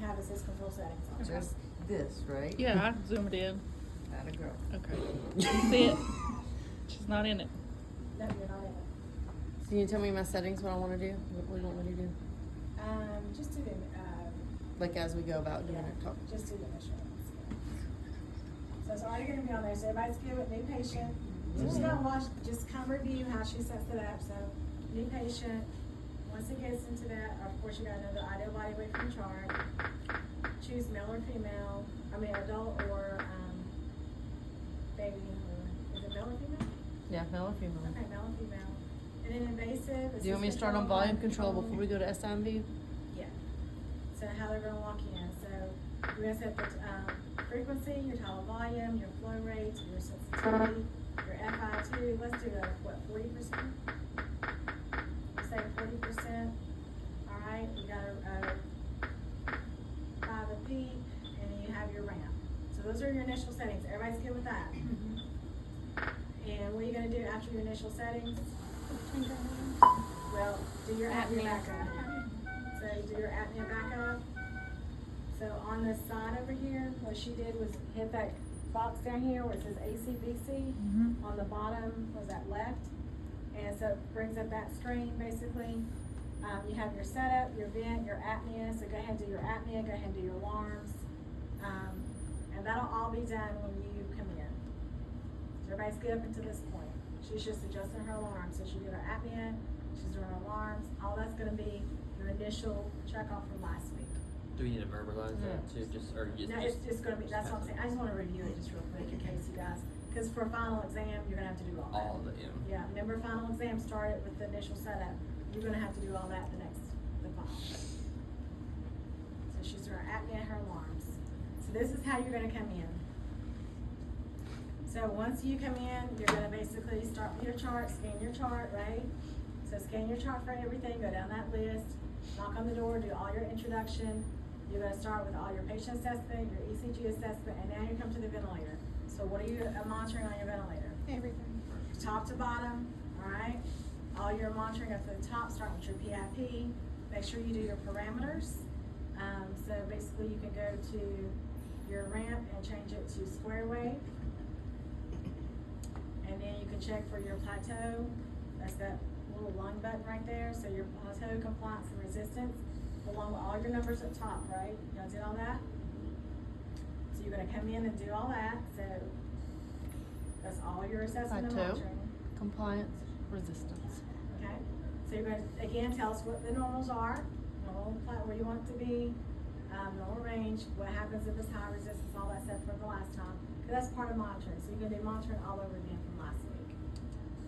have assist control settings on. Just this, right? Yeah, I zoomed in. Atta girl. Okay. You see it? She's not in it. No, you're not in it. So you tell me my settings, what I want to do? What do you want me to do? Just do the, Like as we go about doing yeah, it. Talk. just do the initial ones. So it's already gonna be on there, so everybody's good with new patient. So just gotta watch, just kind of review how she sets it up, so new patient, once it gets into that, of course you gotta know the ideal body weight from the chart. Choose male or female, adult or, baby, or, is it male or female? Yeah, male or female. Okay, male or female. And then invasive. Do you want me to start on volume control before we go to SIMV? Yeah. So how they're gonna walk in, so we're gonna set the, frequency, your tidal volume, your flow rates, your sensitivity, your FI2, let's do the, 40%? Say 40%, alright, you got a 5 a peak, and then you have your ramp. So those are your initial settings, everybody's good with that? And what are you gonna do after your initial settings? Well, do your apnea backup. So do your apnea backup. So on this side over here, what she did was hit that box down here where it says ACBC. On the bottom was that left. And so it brings up that screen basically. You have your setup, your vent, your apnea. So go ahead and do your apnea, go ahead and do your alarms. And that'll all be done when you come in. So everybody's good up until this point. She's just adjusting her alarms. So she did her apnea, she's doing her alarms. All that's gonna be your initial check off from last week. Do we need to verbalize that too? Just or No, it's just gonna be, that's what I'm saying, I just wanna review it just real quick in case you guys, cause for final exam, you're gonna have to do all that. all of it, yeah. Yeah, remember final exam started with the initial setup, you're gonna have to do all that the final. So she's doing her apnea and her alarms. So this is how you're gonna come in. So once you come in, you're gonna basically start with your chart, scan your chart, right? So scan your chart for everything, go down that list, knock on the door, do all your introduction. You're gonna start with all your patient assessment, your ECG assessment, and now you come to the ventilator. So what are you monitoring on your ventilator? Everything. Top to bottom, alright? All your monitoring up to the top, start with your PIP. Make sure you do your parameters. So basically you can go to your ramp and change it to square wave. And then you can check for your plateau. That's that little lung button right there. So your plateau, compliance, and resistance, along with all your numbers up top, right? You guys did all that? So you're gonna come in and do all that. So that's all your assessment and Plateau, monitoring. compliance, resistance. Okay? So you're gonna, again, tell us what the normals are, normal where you want it to be, normal range, what happens if it's high resistance, all that stuff from the last time. Cause that's part of monitoring. So you're gonna do monitoring all over again from last week.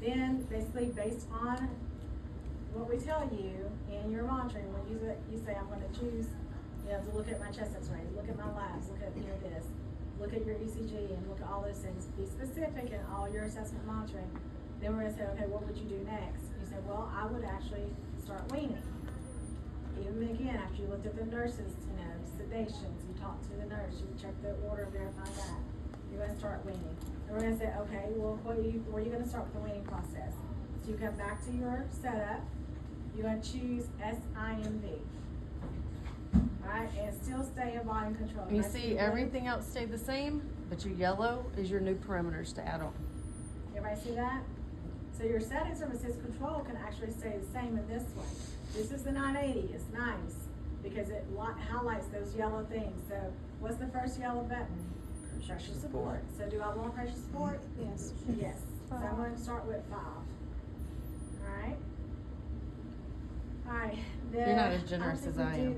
Then, basically, based on what we tell you in your monitoring, when you say, I'm gonna choose, to look at my chest x-ray, look at my labs, look at, this, look at your ECG, and look at all those things, be specific in all your assessment monitoring. Then we're gonna say, okay, what would you do next? You say, well, I would actually start weaning. Even again, after you looked at the nurses, sedations, you talked to the nurse, you checked the order, verify that. You're gonna start weaning. And we're gonna say, okay, well, where are you gonna start with the weaning process? So you come back to your setup, you're gonna choose SIMV. Alright, and still stay in volume control. You That's see the- everything else stayed the same, but your yellow is your new parameters to add on. Everybody see that? So your settings from assist control can actually stay the same in this one. This is the 980, it's nice, because it highlights those yellow things. So what's the first yellow button? Pressure support. So do I want pressure support? Yes. Yes. So I'm going to start with 5. Alright? Alright. You're not as generous as I am.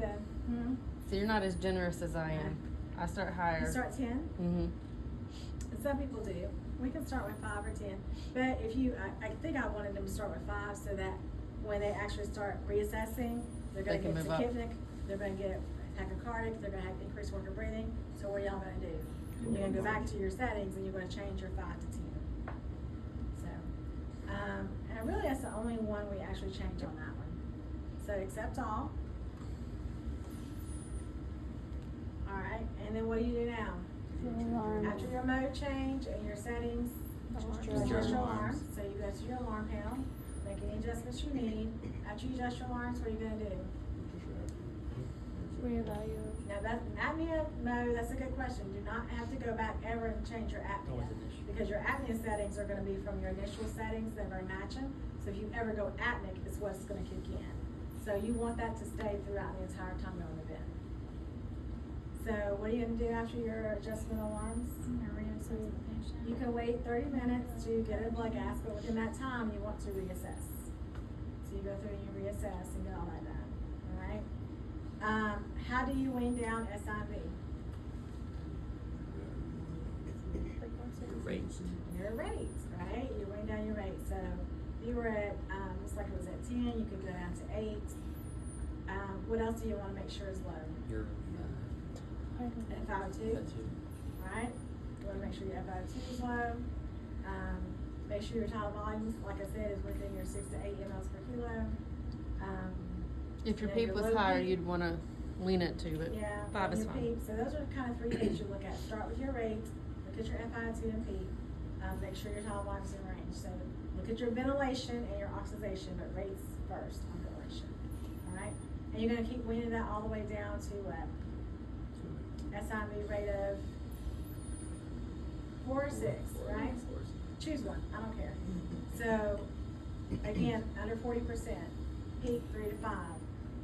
Hmm? So you're not as generous as I am. I start higher. You start 10? Mm-hmm. And some people do. We can start with 5 or 10. But if you, I think I wanted them to start with 5 so that when they actually start reassessing, they're going to They can get move up. tachypnic, they're going to get tachycardic, they're going to have increased work of breathing. So what are y'all going to do? You're going to go back to your settings and you're going to change your 5 to 10. So, and really that's the only one we actually change on that one. So accept all. Alright, and then what do you do now? After your mode change and your settings, adjust your alarms. So you go to your alarm panel, make any adjustments you need. After you adjust your alarms, what are you going to do? We Reevaluate. Now that apnea mode, that's a good question. Do not have to go back ever and change your apnea. Always initial. Because your apnea settings are gonna be from your initial settings that are matching. So if you ever go apneic, it's what's gonna kick in. So you want that to stay throughout the entire time you're on the vent. So what are you gonna do after your adjustment alarms? You can wait 30 minutes to get a blood gas, but within that time, you want to reassess. So you go through and you reassess and get all that done, all right? How do you wean down SIV? Your rates. Your rates, right? You wean down your rates. So if you were at, looks like it was at 10, you could go down to 8. What else do you wanna make sure is low? Your At 502? that too. Alright, you wanna make sure your FiO2 is low. Make sure your tidal volume, like I said, is within your 6 to 8 mLs per kilo. If your you know, PEEP your was low higher, PEEP. you'd wanna lean it to, but Yeah, 5 and is your fine. PEEP. So those are kind of 3 things you look at. Start with your rate, look at your FiO2 and PEEP. Make sure your tidal volume's in range. So look at your ventilation and your oxidation, but rates first on ventilation. Alright? And you're gonna keep weaning that all the way down to what? SIV rate of 4 or 6, right? Choose one, I don't care. So, again, under 40%, peak 3 to 5.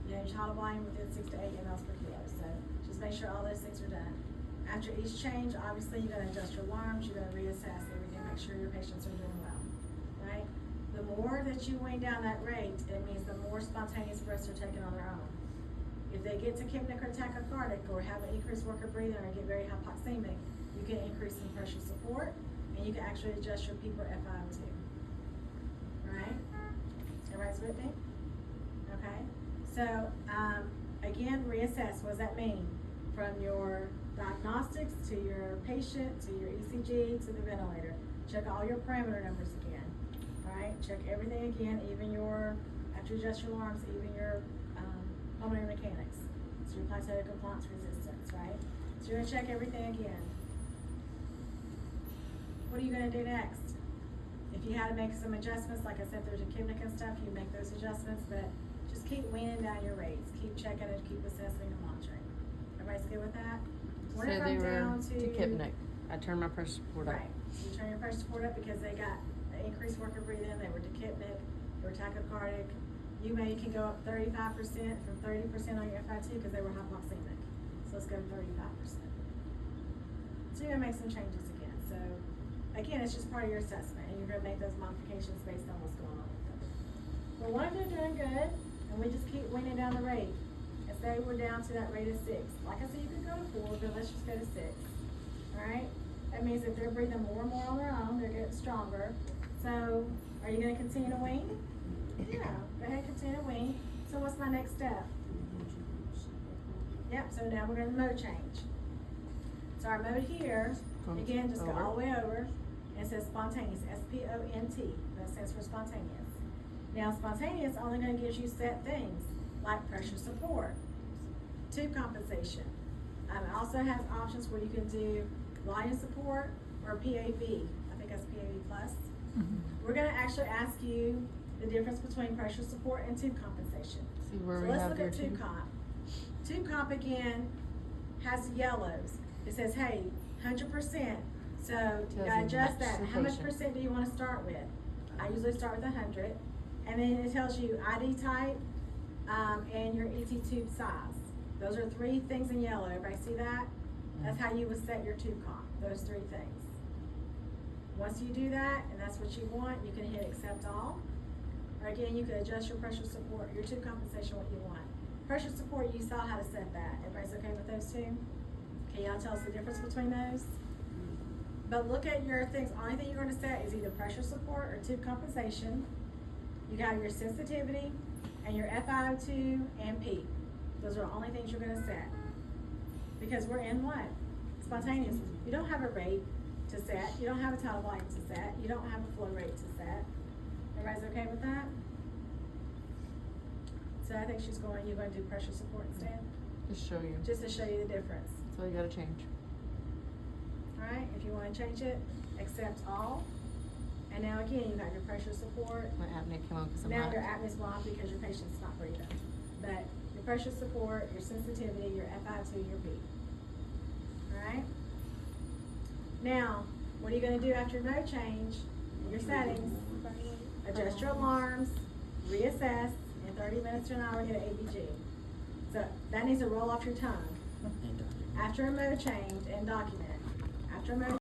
You know, your tidal volume within 6 to 8 mLs per kilo. So, just make sure all those things are done. After each change, obviously, you're gonna adjust your alarms, you're gonna reassess everything, make sure your patients are doing well, right? The more that you wean down that rate, it means the more spontaneous breaths are taken on their own. If they get tachypnic or tachycardic or have an increased work of breathing or get very hypoxemic, you can increase some pressure support and you can actually adjust your PEEP or FiO2. Right? Everybody's with me? Okay. So, again, reassess. What does that mean? From your diagnostics to your patient to your ECG to the ventilator. Check all your parameter numbers again. Alright? Check everything again, even your, after you adjust your alarms, even your pulmonary mechanics. So your plateau compliance resistance, right? So you're gonna check everything again. What are you gonna do next? If you had to make some adjustments, like I said, there's a tachypnic and stuff, you make those adjustments, but just keep weaning down your rates. Keep checking and keep assessing and monitoring. Everybody's good with that? We're Say gonna they come were down to tachypnic. I turned my pressure support up. Right. So you turn your pressure support up because they got an increased work of breathing, they were tachypnic, they were tachycardic. You can go up 35% from 30% on your FiO2 because they were hypoxemic. So let's go to 35%. So you're gonna make some changes again. So again, it's just part of your assessment and you're gonna make those modifications based on what's going on with them. But what if they're doing good and we just keep weaning down the rate? And say we're down to that rate of 6. Like I said, you can go to 4, but let's just go to 6. Alright? That means that they're breathing more and more on their own, they're getting stronger. So, are you gonna continue to wean? Yeah, go ahead and continue to wean. So what's my next step? Yep, so now we're gonna mode change. So our mode here, again, just go all the way over, and it says spontaneous, S-P-O-N-T, that stands for spontaneous. Now spontaneous only gonna gives you set things, like pressure support, tube compensation. It also has options where you can do volume support or PAV. I think that's PAV plus. We're gonna actually ask you the difference between pressure support and tube compensation. See where So we let's have look your at tube comp. Tube comp again has yellows. It says, hey, 100%. So you Tells gotta you adjust much that. per How much patient. percent do you wanna start with? I usually start with 100. And then it tells you ID type, and your ET tube size. Those are 3 things in yellow. Everybody see that? That's how you would set your tube comp, those 3 things. Once you do that, and that's what you want, you can hit accept all. Or again, you can adjust your pressure support, your tube compensation, what you want. Pressure support, you saw how to set that. Everybody's okay with those 2? Can y'all tell us the difference between those? But look at your things. Only thing you're gonna set is either pressure support or tube compensation. You got your sensitivity and your FiO2 and PEEP. Those are the only things you're gonna set. Because we're in what? Spontaneous. You don't have a rate to set. You don't have a tidal volume to set. You don't have a flow rate to set. Everybody's okay with that? So I think you're going to do pressure support instead, Just show you. just to show you the difference. That's all you gotta change. Alright, if you wanna change it, accept all. And now again, you got your pressure support. My apnea came on because I'm Now not. your apnea's blocked because your patient's not breathing. But your pressure support, your sensitivity, your FI2, your P. Alright? Now, what are you gonna do after mode change? In your settings, adjust your alarms, reassess, in 30 minutes to an hour, get an ABG. So, that needs to roll off your tongue. After a mode change and document. After a mode